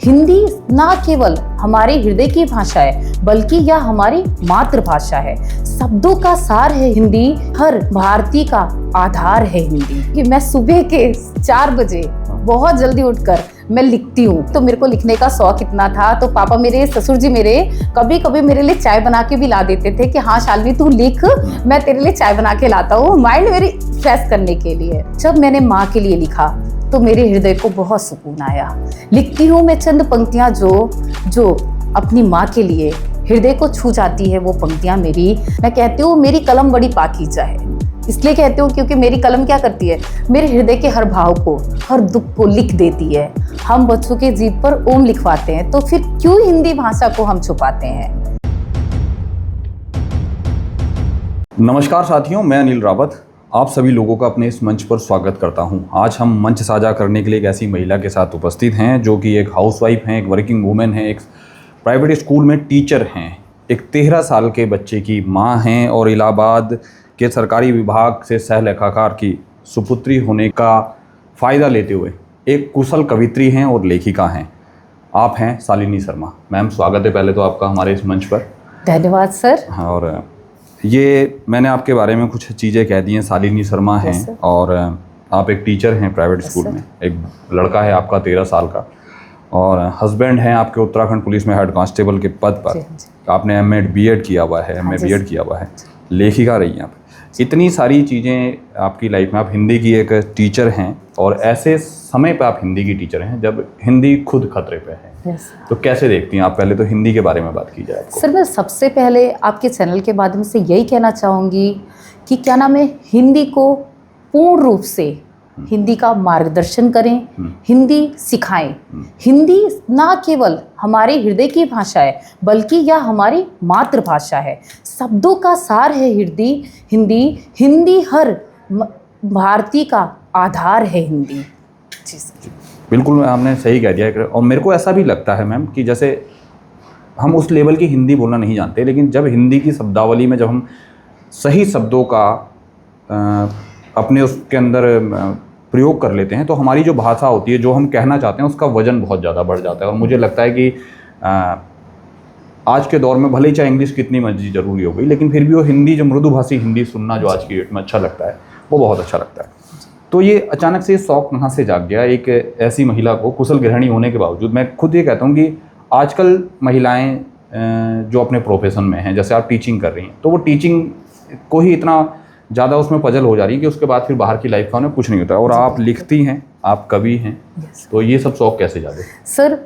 हिंदी ना केवल हमारे हृदय की भाषा है बल्कि यह हमारी मातृभाषा है। शब्दों का सार है हिंदी, हर भारतीय का आधार है हिंदी। कि मैं सुबह के 4 बजे बहुत जल्दी उठकर मैं लिखती हूँ। तो मेरे को लिखने का शौक इतना था, तो पापा मेरे, ससुर जी मेरे कभी कभी मेरे लिए चाय बना के भी ला देते थे कि हाँ शालिनी तू लिख, मैं तेरे लिए चाय बना के लाता हूँ, माइंड मेरी फ्रेश करने के लिए। जब मैंने माँ के लिए लिखा तो मेरे हृदय को बहुत सुकून आया। लिखती हूँ मैं चंद पंक्तियाँ जो अपनी माँ के लिए हृदय को छू जाती है। वो पंक्तियाँ मेरी, मैं कहती हूँ मेरी कलम बड़ी पाकीज़ा है। इसलिए कहती हूँ क्योंकि मेरी कलम क्या करती है, मेरे हृदय के हर भाव को, हर दुख को लिख देती है। हम बच्चों के जीभ पर ओम लिखवाते हैं, तो फिर क्यों हिंदी भाषा को हम छुपाते हैं। नमस्कार साथियों, मैं अनिल रावत आप सभी लोगों का अपने इस मंच पर स्वागत करता हूं। आज हम मंच साझा करने के लिए एक ऐसी महिला के साथ उपस्थित हैं जो कि एक हाउसवाइफ हैं, एक वर्किंग वूमेन हैं, एक प्राइवेट स्कूल में टीचर हैं, एक 13 साल के बच्चे की मां हैं और इलाहाबाद के सरकारी विभाग से सह लेखाकार की सुपुत्री होने का फ़ायदा लेते हुए एक कुशल कवित्री हैं और लेखिका हैं। आप हैं शालिनी शर्मा। मैम स्वागत है पहले तो आपका हमारे इस मंच पर। धन्यवाद सर। और ये मैंने आपके बारे में कुछ चीज़ें कह दी हैं। शालिनी शर्मा हैं और आप एक टीचर हैं प्राइवेट स्कूल में। एक लड़का है आपका 13 साल का और हस्बैंड हैं आपके उत्तराखंड पुलिस में हेड कांस्टेबल के पद पर। आपने एमएड बीएड किया हुआ है, एमए बीएड किया हुआ है, लेखिका रही हैं आप। इतनी सारी चीज़ें आपकी लाइफ में, आप हिंदी की एक टीचर हैं और ऐसे समय पे आप हिंदी की टीचर हैं जब हिंदी खुद खतरे पे है। तो कैसे देखती हैं आप? पहले तो हिंदी के बारे में बात की जाए आपको। सर मैं सबसे पहले आपके चैनल के माध्यम से यही कहना चाहूँगी कि क्या नाम है, हिंदी को पूर्ण रूप से हिंदी का मार्गदर्शन करें, हिंदी सिखाएं। हिंदी ना केवल हमारे हृदय की भाषा है बल्कि यह हमारी मातृभाषा है। शब्दों का सार है हिंदी हर भारतीय का आधार है हिंदी। जी सर, बिल्कुल आपने सही कह दिया। और मेरे को ऐसा भी लगता है मैम कि जैसे हम उस लेवल की हिंदी बोलना नहीं जानते, लेकिन जब हिंदी की शब्दावली में जब हम सही शब्दों का अपने उसके अंदर प्रयोग कर लेते हैं तो हमारी जो भाषा होती है, जो हम कहना चाहते हैं, उसका वजन बहुत ज़्यादा बढ़ जाता है। और मुझे लगता है कि आज के दौर में भले ही चाहे इंग्लिश कितनी मर्जी ज़रूरी हो गई, लेकिन फिर भी वो हिंदी, जो मृदुभाषी हिंदी सुनना जो आज की डेट में अच्छा लगता है, वो बहुत अच्छा लगता है। तो ये अचानक से शौक़ कहाँ से जाग गया एक ऐसी महिला को, कुशल गृहिणी होने के बावजूद? मैं खुद ये कहता हूँ कि आजकल महिलाएं जो अपने प्रोफेशन में हैं, जैसे आप टीचिंग कर रही हैं, तो वो टीचिंग को ही इतना ज़्यादा उसमें पजल हो जा रही है कि उसके बाद फिर बाहर की लाइफ का उन्हें कुछ नहीं होता। और आप लिखती हैं, आप कवि हैं, तो ये सब शौक़ कैसे जागे? सर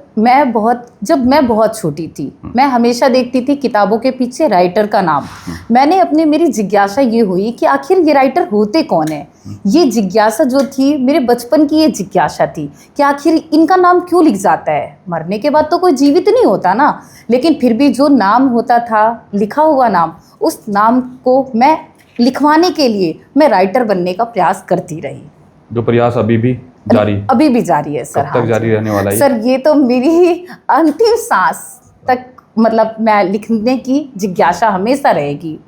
जब मैं बहुत छोटी थी, मैं हमेशा देखती थी किताबों के पीछे राइटर का नाम। मेरी जिज्ञासा ये हुई कि आखिर ये राइटर होते कौन है। ये जिज्ञासा जो थी, मेरे बचपन की ये जिज्ञासा थी कि आखिर इनका नाम क्यों लिख जाता है। मरने के बाद तो कोई जीवित नहीं होता ना, लेकिन फिर भी जो नाम होता था, लिखा हुआ नाम, उस नाम को मैं लिखवाने के लिए मैं राइटर बनने का प्रयास करती रही। जो प्रयास अभी भी जारी है सर। कब तक जारी रहने वाला है सर? ये तो मेरी अंतिम सांस तक, मतलब मैं लिखने की जिज्ञासा हमेशा रहेगी।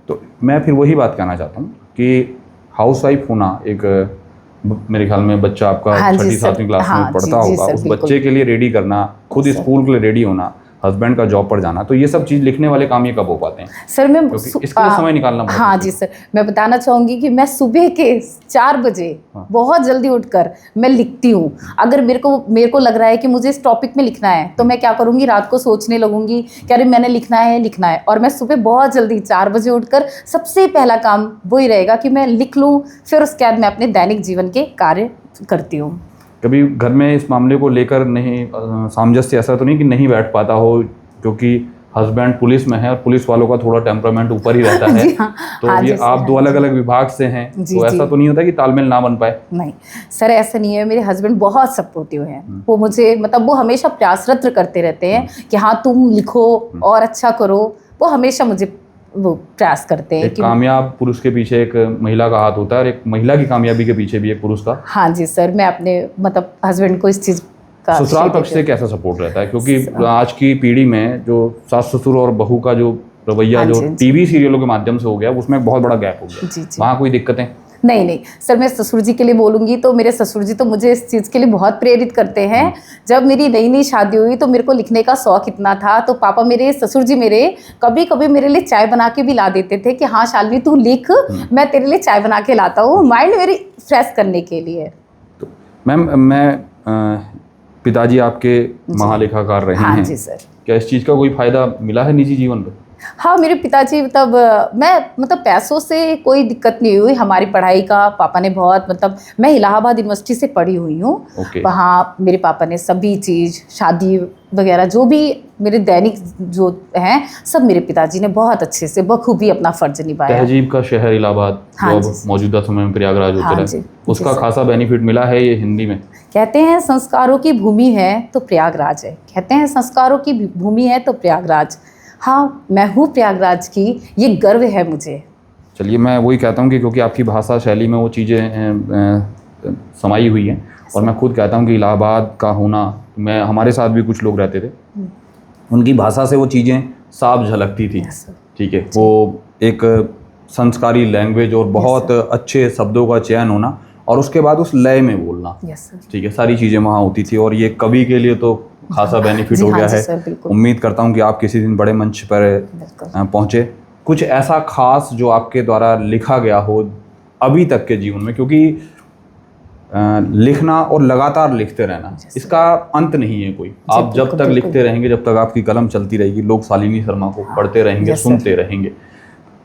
तो मैं फिर वही बात कहना चाहता हूँ कि हाउसवाइफ होना, एक मेरे ख्याल में बच्चा आपका 6ठी-7वीं क्लास में पढ़ता होगा, उस बच्चे के लिए रेडी करना, खुद स्कूल के लिए रेडी होना, हस्बैंड का जॉब पर जाना, तो ये सब चीज़ लिखने वाले काम ये कब हो पाते हैं? सर मैं इसके लिए समय निकालना बहुत। हाँ जी सर, मैं बताना चाहूँगी कि मैं सुबह के 4 बजे बहुत जल्दी उठकर मैं लिखती हूँ। अगर मेरे को लग रहा है कि मुझे इस टॉपिक में लिखना है, तो मैं क्या करूँगी, रात को सोचने लगूंगी कि अरे मैंने लिखना है, और मैं सुबह बहुत जल्दी 4 बजे उठकर सबसे पहला काम वही रहेगा कि मैं लिख लूँ। फिर उसके बाद मैं अपने दैनिक जीवन के कार्य करती हूँ। कभी घर में इस मामले को लेकर नहीं सामंजस्य ऐसा तो नहीं कि नहीं बैठ पाता हो, क्योंकि हस्बैंड पुलिस में है और पुलिस वालों का थोड़ा टेम्परामेंट ऊपर ही रहता है। तो ये आप दो अलग अलग विभाग से हैं, तो ऐसा तो नहीं होता कि तालमेल ना बन पाए? नहीं सर, ऐसा नहीं है। मेरे हस्बैंड बहुत सपोर्टिव हैं। वो मुझे, मतलब वो हमेशा प्रयासरत करते रहते हैं कि हाँ तुम लिखो और अच्छा करो। वो हमेशा मुझे वो प्रयास करते हैं। एक कामयाब पुरुष के पीछे एक महिला का हाथ होता है और एक महिला की कामयाबी के पीछे भी एक पुरुष का। हाँ जी सर, मैं अपने हस्बैंड को इस चीज़ का। ससुराल पक्ष से कैसा सपोर्ट रहता है? क्योंकि आज की पीढ़ी में जो सास ससुर और बहू का जो रवैया जो टीवी सीरियलों के माध्यम से हो गया, उसमें बहुत बड़ा गैप हो गया। वहाँ कोई दिक्कतें? नहीं नहीं सर, मैं ससुर जी के लिए बोलूँगी तो मेरे ससुर जी तो मुझे इस चीज़ के लिए बहुत प्रेरित करते हैं। जब मेरी नई नई शादी हुई तो मेरे को लिखने का शौक इतना था, तो पापा मेरे, ससुर जी मेरे कभी कभी मेरे लिए चाय बना के भी ला देते थे कि हाँ शालवी तू लिख, मैं तेरे लिए चाय बना के लाता हूँ, माइंड मेरी फ्रेश करने के लिए। तो मैम, मैं पिताजी आपके महालेखाकार रहे हाँ हैं। जी सर। क्या इस चीज़ का कोई फ़ायदा मिला है निजी जीवन में? हाँ, मेरे पिताजी मतलब पैसों से कोई दिक्कत नहीं हुई, हमारी पढ़ाई का पापा ने बहुत, मतलब मैं इलाहाबाद यूनिवर्सिटी से पढ़ी हुई हूँ। ओके। वहाँ मेरे पापा ने सभी चीज़, शादी वगैरह जो भी मेरे दैनिक जो हैं, सब मेरे पिताजी ने बहुत अच्छे से बखूबी अपना फ़र्ज निभाया। तहजीब का शहर इलाहाबाद, हाँ जो अब जी। मौजूदा समय में प्रयागराज हाँ होता जी, है, जी उसका सर। खासा बेनिफिट मिला है ये हिंदी में। कहते हैं संस्कारों की भूमि है तो प्रयागराज है, कहते हैं संस्कारों की भूमि है तो प्रयागराज। हाँ, मैं हूँ प्रयागराज की, ये गर्व है मुझे। चलिए, मैं वही कहता हूँ कि क्योंकि आपकी भाषा शैली में वो चीज़ें समाई हुई हैं, और मैं खुद कहता हूँ कि इलाहाबाद का होना, मैं, हमारे साथ भी कुछ लोग रहते थे, उनकी भाषा से वो चीज़ें साफ झलकती थी। ठीक है, वो एक संस्कारी लैंग्वेज और बहुत अच्छे शब्दों का चयन होना, और उसके बाद उस लय में बोलना। ठीक है, सारी चीज़ें वहाँ होती थी, और ये कवि के लिए तो खासा बेनिफिट हो गया है। उम्मीद करता हूँ कि आप किसी दिन बड़े मंच पर पहुँचे। कुछ ऐसा खास जो आपके द्वारा लिखा गया हो अभी तक के जीवन में, क्योंकि लिखना और लगातार लिखते रहना, इसका अंत नहीं है कोई। आप जब तक लिखते रहेंगे, जब तक आपकी कलम चलती रहेगी, लोग शालिनी शर्मा को पढ़ते रहेंगे, सुनते रहेंगे।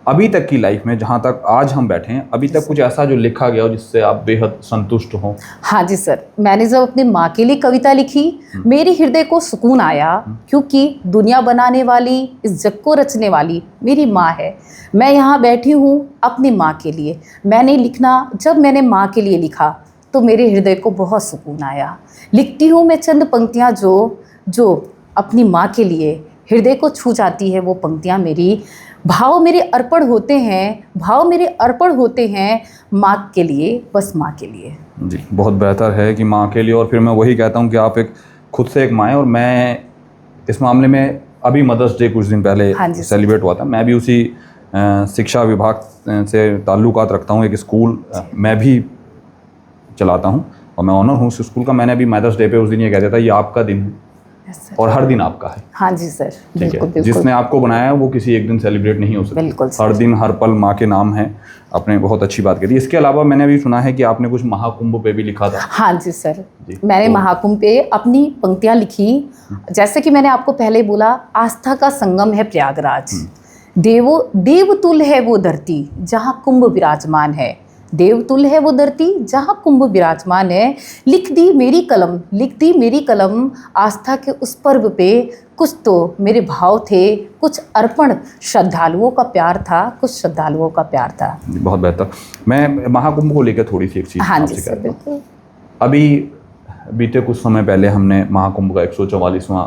अभी तक की लाइफ में, जहाँ तक आज हम बैठे हैं, अभी तक कुछ ऐसा जो लिखा गया हो जिससे आप बेहद संतुष्ट हों? हाँ जी सर, मैंने जब अपनी माँ के लिए कविता लिखी, मेरी हृदय को सुकून आया, क्योंकि दुनिया बनाने वाली, इस जग को रचने वाली मेरी माँ है। मैं यहाँ बैठी हूँ अपनी माँ के लिए। जब मैंने माँ के लिए लिखा तो मेरे हृदय को बहुत सुकून आया। लिखती हूँ मैं चंद पंक्तियाँ जो अपनी माँ के लिए हृदय को छू जाती है। वो पंक्तियाँ मेरी भाव मेरे अर्पण होते हैं माँ के लिए, बस माँ के लिए। जी, बहुत बेहतर है कि माँ के लिए। और फिर मैं वही कहता हूँ कि आप खुद से एक माँ हैं, और मैं इस मामले में, अभी मदर्स डे कुछ दिन पहले सेलिब्रेट हुआ था, मैं भी उसी शिक्षा विभाग से ताल्लुकात रखता हूँ। एक स्कूल मैं भी चलाता हूँ और मैं ऑनर हूँ उस स्कूल का। मैंने अभी मदर्स डे पे उस दिन ये कह दिया था, ये आपका दिन है और हर दिन आपका है। हाँ जी सर, ठीक है, जिसने आपको बनाया है वो किसी एक दिन सेलिब्रेट नहीं हो सकता। हर दिन हर पल माँ के नाम है। आपने बहुत अच्छी बात करी। इसके अलावा मैंने भी सुना है कि आपने कुछ महाकुंभ पे भी लिखा था। हाँ जी सर, मैंने महाकुंभ पे अपनी पंक्तियाँ लिखी। जैसे कि मैंने आपको पहले बोला, आस्था का संगम है प्रयागराज, देवतुल्य है वो धरती जहाँ कुंभ विराजमान है। देवतुल्य है वो धरती जहाँ कुंभ विराजमान है। लिख दी मेरी कलम आस्था के उस पर्व पे। कुछ तो मेरे भाव थे, कुछ अर्पण श्रद्धालुओं का प्यार था, बहुत बेहतर। मैं महाकुंभ को लेकर थोड़ी सी एक चीज़ आपसे कहता हूँ। अभी बीते कुछ समय पहले हमने महाकुंभ का 144वां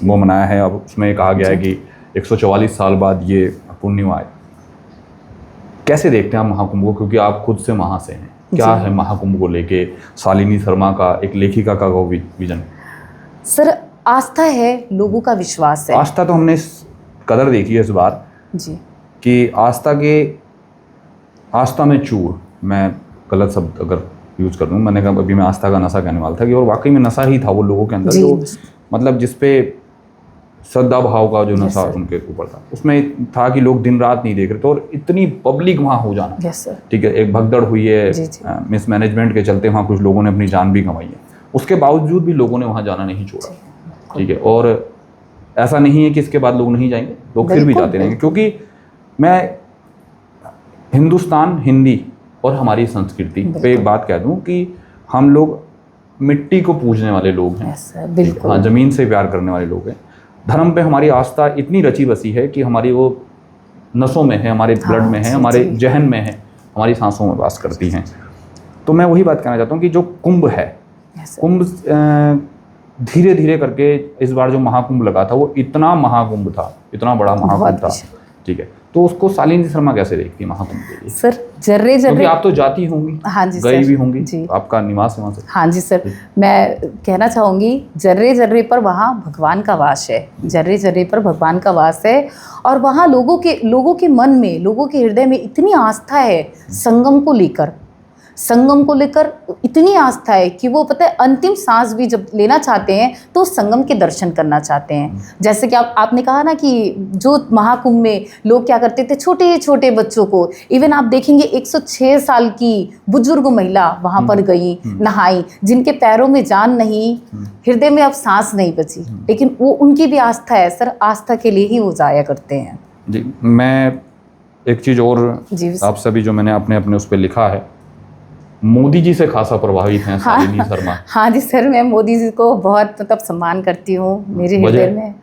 वो मनाया है। अब उसमें कहा गया है कि 144 साल बाद ये पुण्य आए। कैसे देखते हैं आप महाकुंभ को, क्योंकि आप खुद से वहाँ से हैं? क्या है महाकुंभ को लेके शालिनी शर्मा का, एक लेखिका का विजन? सर, आस्था है, लोगों का विश्वास है। आस्था तो हमने इस कदर देखी है इस बार जी, कि आस्था में चूर, मैं गलत शब्द अगर यूज कर दूँ, मैंने कहा अभी मैं आस्था का नशा कहने वाला था कि, और वाकई में नशा ही था वो लोगों के अंदर, जो मतलब जिसपे श्रद्धा भाव का जो नशा उनके ऊपर था। उसमें था कि लोग दिन रात नहीं देख रहे थे, और इतनी पब्लिक वहाँ हो जाना, ठीक है, एक भगदड़ हुई है, मिसमैनेजमेंट के चलते वहाँ कुछ लोगों ने अपनी जान भी गंवाई है। उसके बावजूद भी लोगों ने वहाँ जाना नहीं छोड़ा, ठीक है। और ऐसा नहीं है कि इसके बाद लोग नहीं जाएंगे, लोग फिर भी जाते रहेंगे, क्योंकि मैं हिंदुस्तान, हिंदी और हमारी संस्कृति पे एक बात कह दूँ कि हम लोग मिट्टी को पूजने वाले लोग हैं, हाँ, ज़मीन से प्यार करने वाले लोग हैं। धर्म पे हमारी आस्था इतनी रची बसी है कि हमारी वो नसों में है, हमारे ब्लड में है, हमारे जहन में है, हमारी सांसों में वास करती हैं। तो मैं वही बात कहना चाहता हूँ कि जो कुंभ है, कुंभ धीरे धीरे करके इस बार जो महाकुंभ लगा था वो इतना महाकुंभ था, इतना बड़ा महाकुंभ था, ठीक है। तो उसको शालिनी शर्मा कैसे देखती है महाकुंभ के लिए? सर जर्रे क्योंकि जर्रे, आप तो जाती होंगी, हाँ जी गई सर, भी होंगी, जी आपका निवास है वहाँ से। हाँ जी सर, मैं कहना चाहूँगी जर्रे जर्रे पर वहाँ भगवान का वास है, जर्रे जर्रे पर भगवान का वास है। और वहाँ लोगों के मन में, लोगों के हृदय में इतनी आस्था है संगम को लेकर इतनी आस्था है कि वो पता है अंतिम सांस भी जब लेना चाहते हैं तो संगम के दर्शन करना चाहते हैं। जैसे कि आपने कहा ना कि जो महाकुंभ में लोग क्या करते थे, छोटे छोटे बच्चों को, इवन आप देखेंगे 106 साल की बुजुर्ग महिला वहाँ पर गई, नहाई, जिनके पैरों में जान नहीं, हृदय में अब सांस नहीं बची, लेकिन वो उनकी भी आस्था है सर, आस्था के लिए ही वो जाया करते हैं। जी, मैं एक चीज़ और जी आप सभी जो मैंने अपने उस पर लिखा है, मोदी जी से खासा प्रभावित हैं शालिनी शर्मा। हाँ जी सर, मैं मोदी जी को बहुत मतलब सम्मान करती हूँ मेरे हृदय में।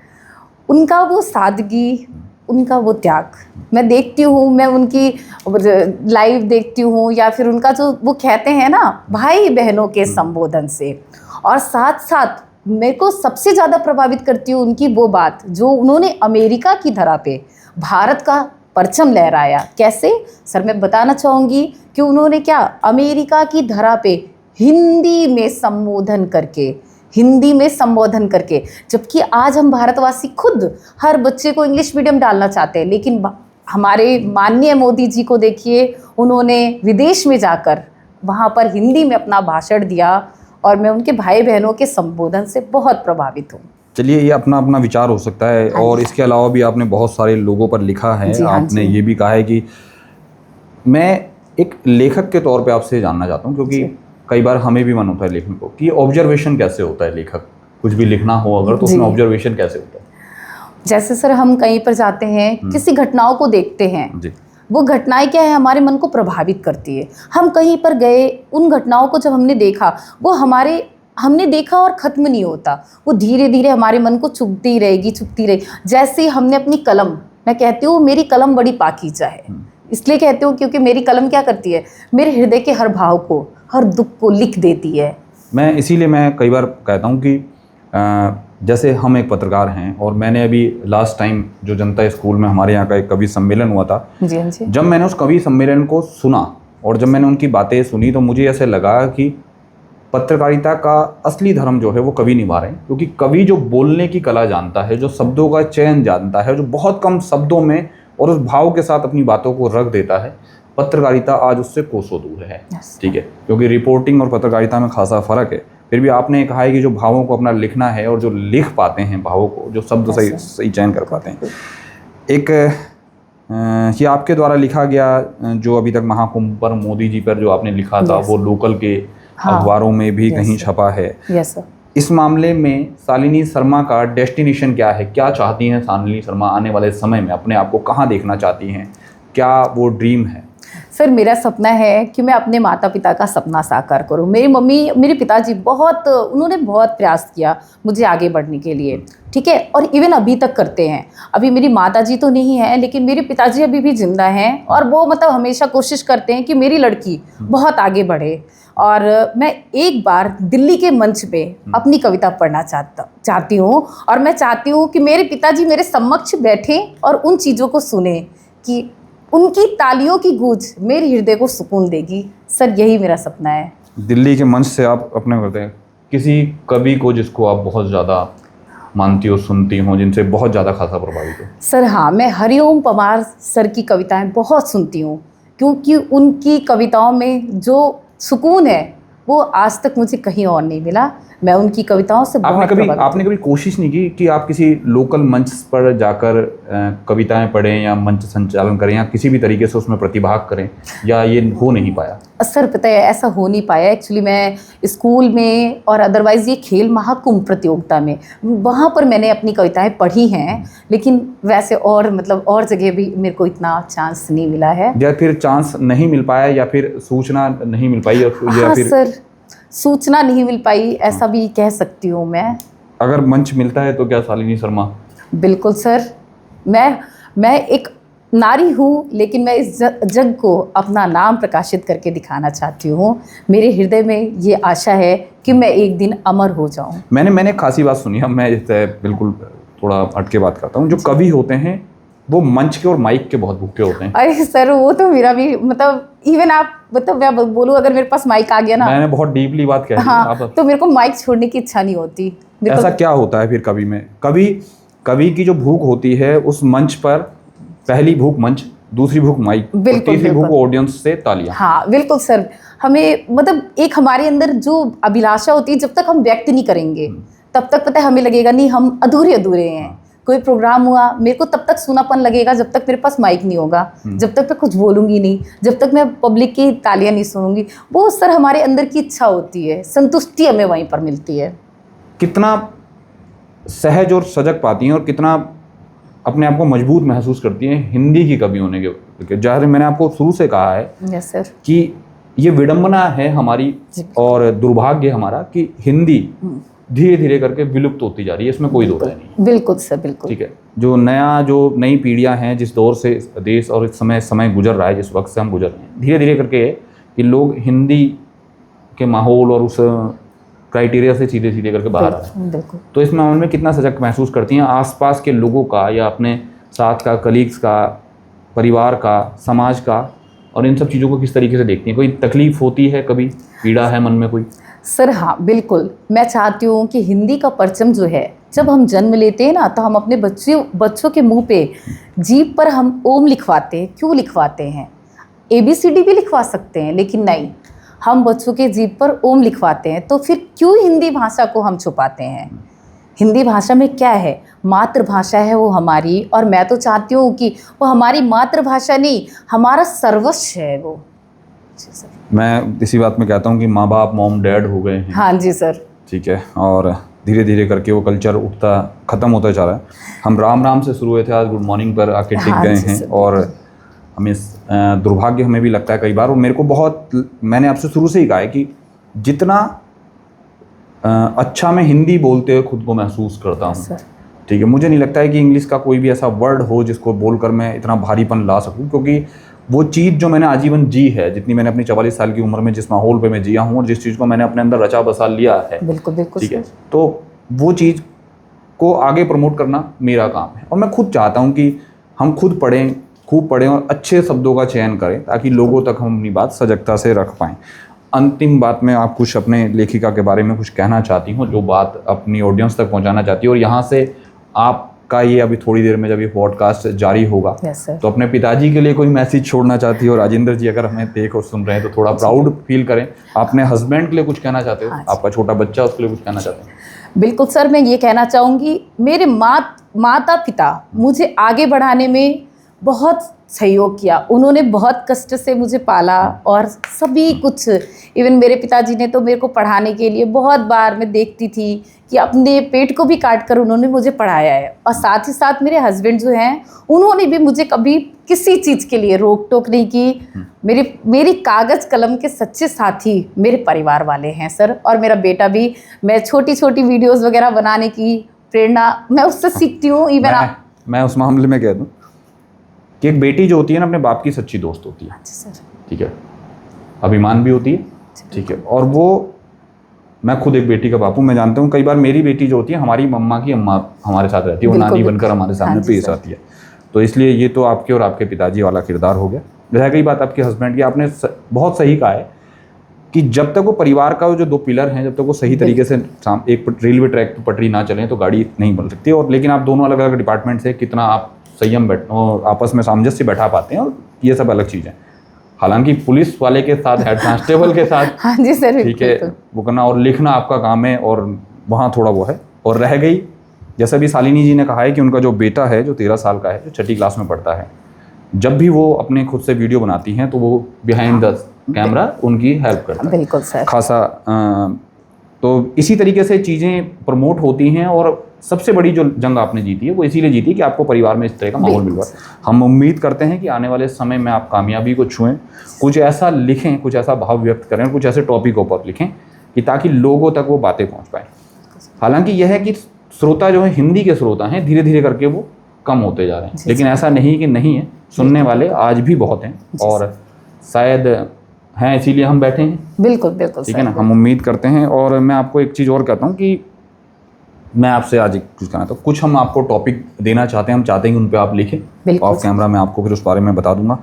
उनका वो सादगी, उनका वो त्याग मैं देखती हूँ, मैं उनकी लाइव देखती हूँ, या फिर उनका जो वो कहते हैं ना भाई बहनों के संबोधन से। और साथ साथ मेरे को सबसे ज़्यादा प्रभावित करती हूँ उनकी वो बात जो उन्होंने अमेरिका की धरा पे भारत का परचम लहराया। कैसे सर, मैं बताना चाहूँगी कि उन्होंने क्या अमेरिका की धरा पे हिंदी में संबोधन करके, जबकि आज हम भारतवासी खुद हर बच्चे को इंग्लिश मीडियम डालना चाहते हैं, लेकिन हमारे माननीय मोदी जी को देखिए, उन्होंने विदेश में जाकर वहाँ पर हिंदी में अपना भाषण दिया और मैं उनके भाई बहनों के संबोधन से बहुत प्रभावित हूँ। चलिए, ये अपना अपना विचार हो सकता है, और इसके अलावा भी आपने बहुत सारे लोगों पर लिखा है। आपने ये भी कहा है कि मैं एक लेखक के तौर पे आपसे जानना चाहता हूँ, क्योंकि कई बार हमें भी मन होता है लेखन को कि ऑब्जर्वेशन कैसे होता है, लेखक कुछ भी लिखना हो अगर तो उसमें ऑब्जर्वेशन कैसे होता है। जैसे सर हम कहीं पर जाते हैं, किसी घटनाओं को देखते हैं, वो घटनाएं क्या है हमारे मन को प्रभावित करती है। हम कहीं पर गए, उन घटनाओं को जब हमने देखा, वो हमने देखा और ख़त्म नहीं होता, वो धीरे धीरे हमारे मन को चुभती रहेगी। जैसे हमने अपनी कलम, मैं कहती हूँ मेरी कलम बड़ी पाकीज़ा है, इसलिए कहती हूँ क्योंकि मेरी कलम क्या करती है, मेरे हृदय के हर भाव को, हर दुख को लिख देती है। इसीलिए मैं कई बार कहता हूँ कि जैसे हम एक पत्रकार हैं, और मैंने अभी लास्ट टाइम जो जनता स्कूल में हमारे यहाँ का एक कवि सम्मेलन हुआ था, जब मैंने उस कवि सम्मेलन को सुना और जब मैंने उनकी बातें सुनी, तो मुझे ऐसे लगा कि पत्रकारिता का असली धर्म जो है वो कवि निभा रहे हैं। क्योंकि कवि जो बोलने की कला जानता है, जो शब्दों का चयन जानता है, जो बहुत कम शब्दों में और उस भाव के साथ अपनी बातों को रख देता है, पत्रकारिता आज उससे कोसों दूर है। ठीक है, क्योंकि रिपोर्टिंग और पत्रकारिता में खासा फ़र्क है। फिर भी आपने कहा है कि जो भावों को अपना लिखना है और जो लिख पाते हैं भावों को, जो शब्द सही चयन कर पाते हैं। एक ये आपके द्वारा लिखा गया जो अभी तक महाकुंभ पर मोदी जी पर जो आपने लिखा था, वो लोकल के अखबारों में भी कहीं छपा है। इस मामले में शालिनी शर्मा का डेस्टिनेशन क्या है? क्या चाहती हैं शालिनी शर्मा आने वाले समय में? अपने आप को कहाँ देखना चाहती हैं? क्या वो ड्रीम है? सर, मेरा सपना है कि मैं अपने माता पिता का सपना साकार करूं। मेरे पिताजी उन्होंने बहुत प्रयास किया मुझे आगे बढ़ने के लिए, ठीक है, और इवन अभी तक करते हैं। अभी मेरी माताजी तो नहीं है, लेकिन मेरे पिताजी अभी भी जिंदा हैं, और वो मतलब हमेशा कोशिश करते हैं कि मेरी लड़की बहुत आगे बढ़े। और मैं एक बार दिल्ली के मंच पे अपनी कविता पढ़ना चाहती हूँ, और मैं चाहती हूँ कि मेरे पिताजी मेरे समक्ष बैठें और उन चीज़ों को सुने कि उनकी तालियों की गूंज मेरे हृदय को सुकून देगी। सर, यही मेरा सपना है। दिल्ली के मंच से आप अपने करते हैं किसी कवि को जिसको आप बहुत ज़्यादा मानती हो, सुनती हो, जिनसे बहुत ज़्यादा खासा प्रभावित हो? सर हाँ, मैं हरिओम पवार सर की कविताएं बहुत सुनती हूँ, क्योंकि उनकी कविताओं में जो सुकून है वो आज तक मुझे कहीं और नहीं मिला। मैं उनकी कविताओं से आपने कभी कोशिश नहीं की कि आप किसी लोकल मंच पर जाकर कविताएं पढ़ें या मंच संचालन करें या किसी भी तरीके से उसमें प्रतिभाग करें, या ये हो नहीं पाया? सर पता है, ऐसा हो नहीं पाया। एक्चुअली मैं स्कूल में और अदरवाइज़ ये खेल महाकुंभ प्रतियोगिता में, वहाँ पर मैंने अपनी कविताएं पढ़ी हैं, लेकिन वैसे और जगह भी मेरे को इतना चांस नहीं मिला है। या फिर चांस नहीं मिल पाया, या फिर सूचना नहीं मिल पाई, या फिर सर सूचना नहीं मिल पाई, ऐसा भी कह सकती हूँ मैं। अगर मंच मिलता है तो क्या शालिनी शर्मा? बिल्कुल सर, मैं एक नारी हूँ, लेकिन मैं इस जग को अपना नाम प्रकाशित करके दिखाना चाहती हूँ। मेरे हृदय में ये आशा है कि मैं एक दिन अमर हो जाऊँ। मैंने खासी बात सुनी है। मैं बिल्कुल थोड़ा हटके बात करता हूँ। जो कवि होते हैं वो मंच के और माइक के बहुत भूखे होते हैं। अरे सर वो तो मेरा भी मतलब इवन आप मतलब मैं बोलूँ अगर मेरे पास माइक आ गया ना, मैंने बहुत डीपली बात कह दी। हाँ आप तो मेरे को माइक छोड़ने की इच्छा नहीं होती। ऐसा क्या होता है फिर कवि में? कवि की जो भूख होती है उस मंच पर, पहली भूख मंच, दूसरी भूख माइक, तीसरी भूख ऑडियंस से तालियां। हाँ बिल्कुल सर, हमें मतलब एक हमारे अंदर जो अभिलाषा होती है जब तक हम व्यक्त नहीं करेंगे तब तक पता है हमें लगेगा नहीं हम अधूरे हैं। कोई प्रोग्राम हुआ मेरे को तब तक सूनापन लगेगा जब तक मेरे पास माइक नहीं होगा, जब तक मैं कुछ बोलूंगी नहीं, जब तक मैं पब्लिक की तालियां नहीं सुनूंगी। वो सर हमारे अंदर की इच्छा होती है, संतुष्टि हमें वहीं पर मिलती है। कितना सहज और सजग पाती हैं और कितना अपने आप को मजबूत महसूस करती हैं हिंदी की कवि होने के। जैसे मैंने आपको शुरू से कहा है यस सर कि ये विडंबना है हमारी और दुर्भाग्य हमारा कि हिंदी धीरे धीरे करके विलुप्त होती जा रही है, इसमें कोई दो राय नहीं। बिल्कुल सर बिल्कुल। ठीक है, जो नई पीढ़ियां हैं, जिस दौर से देश और इस समय गुजर रहा है, जिस वक्त से हम गुजर रहे हैं, धीरे धीरे करके कि लोग हिंदी के माहौल और उस क्राइटेरिया से सीधे सीधे करके बाहर आ रहे हैं। तो इस मामले में कितना सजग महसूस करती हैं आसपास के लोगों का या अपने साथ का, कलीग्स का, परिवार का, समाज का, और इन सब चीज़ों को किस तरीके से देखती हैं? कोई तकलीफ होती है, कभी पीड़ा है मन में कोई? सर हाँ बिल्कुल, मैं चाहती हूँ कि हिंदी का परचम जो है जब हम जन्म लेते हैं ना तो हम अपने बच्चों के मुंह पे जीभ पर हम ओम लिखवाते हैं। क्यों लिखवाते हैं? ABCD भी लिखवा सकते हैं लेकिन नहीं, हम बच्चों के जीभ पर ओम लिखवाते हैं। तो फिर क्यों हिंदी भाषा को हम छुपाते हैं? हिंदी भाषा में क्या है? मातृभाषा है वो हमारी, और मैं तो चाहती हूँ कि वो हमारी मातृभाषा नहीं, हमारा सर्वस्व है वो। मैं इसी बात में कहता हूँ कि माँ बाप, मॉम डैड हो गए हैं। हाँ जी सर। ठीक है, और धीरे धीरे करके वो कल्चर ख़त्म होता जा रहा है। हम राम राम से शुरू हुए थे, आज गुड मॉर्निंग पर आके टिक गए हैं। और हमें दुर्भाग्य हमें भी लगता है कई बार, और मेरे को बहुत, मैंने आपसे शुरू से ही कहा है कि जितना अच्छा मैं हिंदी बोलते हुए खुद को महसूस करता हूँ, ठीक है, मुझे नहीं लगता है कि इंग्लिश का कोई भी ऐसा वर्ड हो जिसको बोलकर मैं इतना भारीपन ला सकूँ, क्योंकि वो चीज़ जो मैंने आजीवन जी है, जितनी मैंने अपनी 44 साल की उम्र में जिस माहौल पे मैं जिया हूँ और जिस चीज़ को मैंने अपने अंदर रचा बसा लिया है, बिल्कुल बिल्कुल, ठीक है, तो वो चीज़ को आगे प्रमोट करना मेरा काम है। और मैं खुद चाहता हूँ कि हम खुद पढ़ें, खूब पढ़ें और अच्छे शब्दों का चयन करें ताकि लोगों तक हम अपनी बात सजगता से रख पाएँ। अंतिम बात में आप कुछ अपने लेखिका के बारे में कुछ कहना चाहती हूँ, जो बात अपनी ऑडियंस तक पहुँचाना चाहती हूँ, और यहाँ से आपका ये अभी थोड़ी देर में जब ये पॉडकास्ट जारी होगा तो अपने पिताजी के लिए कोई मैसेज छोड़ना चाहती हो? राजेंद्र जी अगर हमें देख और सुन रहे हैं तो थोड़ा प्राउड फील करें। अपने हस्बैंड के लिए कुछ कहना चाहते हो? आपका छोटा बच्चा, उसके लिए कुछ कहना चाहते हो? बिल्कुल सर, मैं ये कहना चाहूँगी, मेरे माता पिता मुझे आगे बढ़ाने में बहुत सहयोग किया। उन्होंने बहुत कष्ट से मुझे पाला और सभी कुछ, इवन मेरे पिताजी ने तो मेरे को पढ़ाने के लिए बहुत बार मैं देखती थी कि अपने पेट को भी काट कर उन्होंने मुझे पढ़ाया है। और साथ ही साथ मेरे हस्बैंड जो हैं उन्होंने भी मुझे कभी किसी चीज़ के लिए रोक टोक नहीं की। मेरी कागज़ कलम के सच्चे साथी मेरे परिवार वाले हैं सर। और मेरा बेटा भी, मैं छोटी छोटी वीडियोज़ वगैरह बनाने की प्रेरणा मैं उससे सीखती हूँ। इवन मैं उस मामले में कह दूँ कि एक बेटी जो होती है ना, अपने बाप की सच्ची दोस्त होती है। ठीक है, अभिमान भी होती है। ठीक है, और वो, मैं खुद एक बेटी का बाप हूँ, मैं जानता हूँ कई बार मेरी बेटी जो होती है हमारी मम्मा की अम्मा हमारे साथ रहती है, वो नानी बनकर हमारे सामने पेश आती है। तो इसलिए ये तो आपके और आपके पिताजी वाला किरदार हो गया। रह गई बात आपके हस्बैंड की, आपने बहुत सही कहा है कि जब तक वो परिवार का जो दो पिलर हैं, जब तक वो सही तरीके से एक रेलवे ट्रैक पर पटरी ना चलें तो गाड़ी नहीं बन सकती। और लेकिन आप दोनों अलग अलग डिपार्टमेंट से कितना आप संयम आपस में सामंजस्य बैठा पाते हैं, और ये सब अलग चीज़ है। हालांकि पुलिस वाले के साथ, हेड कांस्टेबल के साथ, हाँ जी सर, ठीक है, वो करना और लिखना आपका काम है, और वहाँ थोड़ा वो है। और रह गई, जैसा भी शालिनी जी ने कहा है कि उनका जो बेटा है जो 13 साल का है, जो 6ठी क्लास में पढ़ता है, जब भी वो अपने खुद से वीडियो बनाती हैं तो वो बिहाइंड द कैमरा उनकी हेल्प करता है। बिल्कुल सर, खासा। तो इसी तरीके से चीज़ें प्रमोट होती हैं। और सबसे बड़ी जो जंग आपने जीती है वो इसीलिए जीती कि आपको परिवार में इस तरह का माहौल मिल रहा है। हम उम्मीद करते हैं कि आने वाले समय में आप कामयाबी को छुएं, कुछ ऐसा लिखें, कुछ ऐसा भाव व्यक्त करें, कुछ ऐसे टॉपिकों पर लिखें कि ताकि लोगों तक वो बातें पहुंच पाएँ। हालांकि यह है कि श्रोता जो है, हिंदी के श्रोता हैं, धीरे धीरे करके वो कम होते जा रहे हैं, लेकिन ऐसा नहीं कि नहीं है, सुनने वाले आज भी बहुत हैं और शायद हैं, इसीलिए हम बैठे हैं। बिल्कुल बिल्कुल, ठीक है ना। हम उम्मीद करते हैं। और मैं आपको एक चीज़ और कहता हूँ कि मैं आपसे आज कुछ कहना था, कुछ हम आपको टॉपिक देना चाहते हैं, हम चाहते हैं कि उन पे आप लिखें। बिल्कुल ऑफ कैमरा मैं आपको फिर उस बारे में बता दूंगा।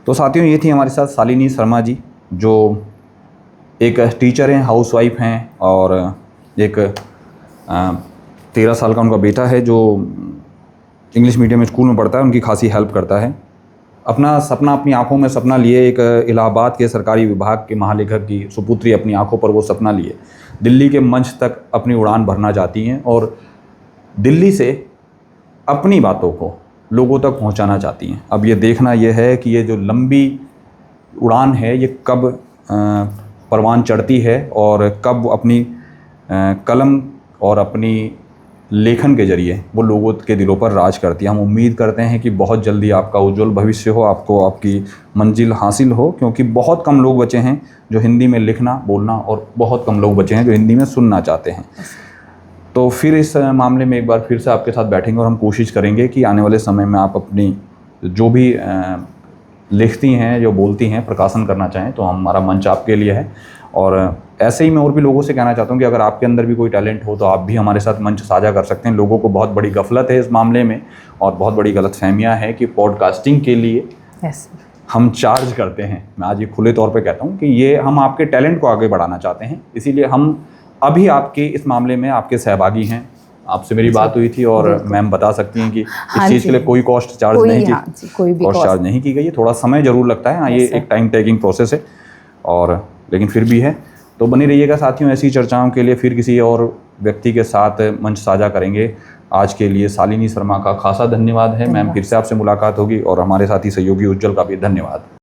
तो साथियों, ये थी हमारे साथ शालिनी शर्मा जी, जो एक टीचर हैं, हाउसवाइफ हैं, और एक 13 साल का उनका बेटा है जो इंग्लिश मीडियम स्कूल में पढ़ता है, उनकी खासी हेल्प करता है। अपना सपना, अपनी आंखों में सपना लिए, एक इलाहाबाद के सरकारी विभाग के महालेखक की सुपुत्री अपनी आंखों पर वो सपना लिए दिल्ली के मंच तक अपनी उड़ान भरना चाहती हैं और दिल्ली से अपनी बातों को लोगों तक पहुंचाना चाहती हैं। अब ये देखना ये है कि ये जो लंबी उड़ान है ये कब परवान चढ़ती है और कब अपनी कलम और अपनी लेखन के जरिए वो लोगों के दिलों पर राज करती है। हम उम्मीद करते हैं कि बहुत जल्दी आपका उज्जवल भविष्य हो, आपको आपकी मंजिल हासिल हो, क्योंकि बहुत कम लोग बचे हैं जो हिंदी में लिखना बोलना, और बहुत कम लोग बचे हैं जो हिंदी में सुनना चाहते हैं। तो फिर इस मामले में एक बार फिर से आपके साथ बैठेंगे और हम कोशिश करेंगे कि आने वाले समय में आप अपनी जो भी लिखती हैं, जो बोलती हैं, प्रकाशन करना चाहें तो हमारा मंच आपके लिए है। और ऐसे ही मैं और भी लोगों से कहना चाहता हूँ कि अगर आपके अंदर भी कोई टैलेंट हो तो आप भी हमारे साथ मंच साझा कर सकते हैं। लोगों को बहुत बड़ी गफलत है इस मामले में और बहुत बड़ी गलतफहमियाँ हैं कि पॉडकास्टिंग के लिए हम चार्ज करते हैं। मैं आज ये खुले तौर पे कहता हूँ कि ये हम आपके टैलेंट को आगे बढ़ाना चाहते हैं, इसीलिए हम अभी आपके इस मामले में आपके सहभागी हैं। आपसे मेरी बात हुई थी और मैम बता सकती हैं कि इस चीज़ के लिए कोई कॉस्ट चार्ज नहीं की, कॉस्ट चार्ज नहीं की गई है। थोड़ा समय ज़रूर लगता है, हाँ, ये एक टाइम टेकिंग प्रोसेस है, और लेकिन फिर भी है। तो बने रहिएगा साथियों, ऐसी चर्चाओं के लिए फिर किसी और व्यक्ति के साथ मंच साझा करेंगे। आज के लिए शालिनी शर्मा का खासा धन्यवाद है। मैम, फिर से आपसे मुलाकात होगी, और हमारे साथी सहयोगी उज्जवल का भी धन्यवाद।